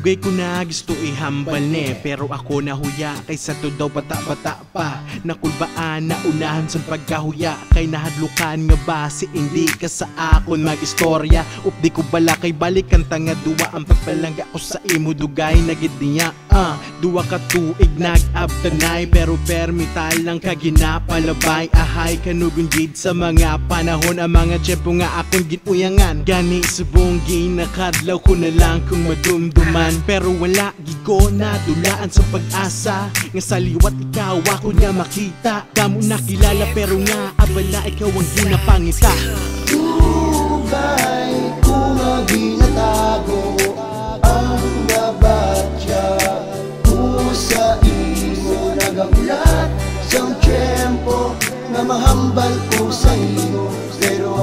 dugay ko na gusto ihambal ne, pero ako nahuya kaysa to daw bata-bata pa. Nakulbaan na unahan sa pagkahuya, kay nahadlukan nga base hindi ka sa akon mag-istorya. Updi ko bala kay balik ang tanga duwa ang pagpalangga ko sa imo dugay nagid niya. Duwa ka tuig nag-abtanay, pero permital lang kaginapalabay. Ahay kanugon gid sa mga panahon, ang mga tiyempo nga akong ginuyangan. Gani subong ginakadlaw ko na lang kung madumduman, pero wala gigo na dulaan sa pag-asa nga sa liwat ikaw ako niya makita. Kamo nakilala pero nga abala ikaw ang ginapangita. Dugay ko nga ginatago ang nabatya ko sa imo, nagagulat sa tiyempo nga mahambal ko sa imo. Pero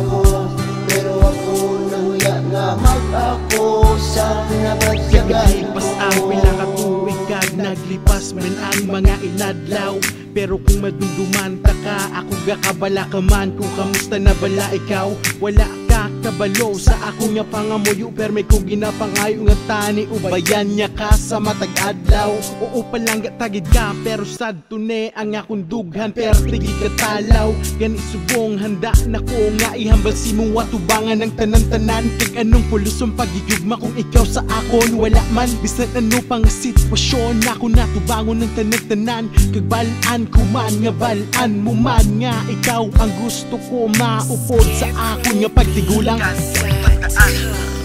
ako nahuya nga mag-ako sa nabatyagan mo. Naglipas ang pinakatuwig kag naglipas man ang mga inadlaw, pero kung madumduman ta ka, ako gakabala ka man. Kung kamusta na bala ikaw, wala ka kabalo sa ako nga pangamuyo, pero may kong ginapangayo nga tani ubayan niya ka sa matag adlaw. Oo palangga tagid ka, pero sad tune ang akong dughan, pero tigi katalaw. Gani subong handa na ko nga ihambal si mong watubangan ng tanan-tanan, kag anong pulusong pagigugma kung ikaw sa akon wala man. Bisan ano pang sitwasyon, ako natubangon ng tanan-tanan, kag balaan ko man nga balaan mo man nga ikaw ang gusto ko maupod sa akon nga pagtigulang.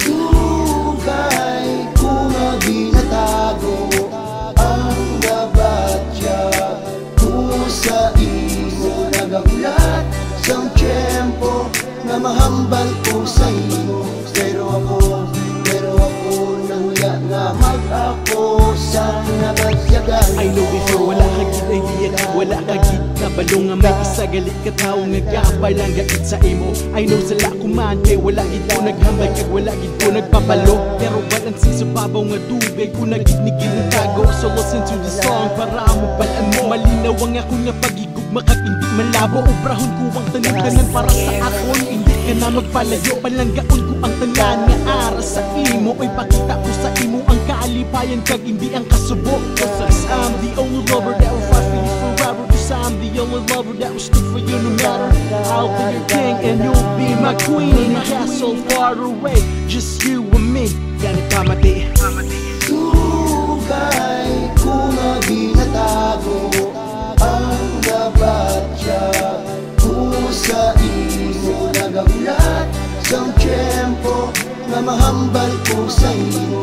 Dugay ko nga ginatago ang nabatya ko sa imo, nagagulat sa tiyempo nga mahambal ko sa imo. Pero ako nahuya nga mag-ako sa nabatyagan mo. I know before wala ka gid idea, wala ka gid kabalo nga may isa galit ka tao nga gabay lang gait sa imo. I know sala ko man kay wala gid ko naghambal, kag wala gid ko nagpapalo, pero balansi sa babaw nga dugay ko nagignigil ng tago. So listen to the song para mabalaan mo, malinaw ang ako nga pagigugma kag hindi malabo. Obrahon ko ang tanan-tanan para sa akon, hindi ka na magpalayo. Palanggaon ko ang tanan nga ara sa imo, oy pakita ko sa imo ang kaalipayan kag hindi ang kasubo. Cause I'm the only lover that will fight for you forever, cause I'm the only lover that will stick for you no matter. I'll be your king and you'll be my queen in a castle far away, just you and me. Ganit pamati. Dugay ko nga ginatago ang nabatya ko sa imo, nagagulat sa tiyempo nga mahambal ko sa imo.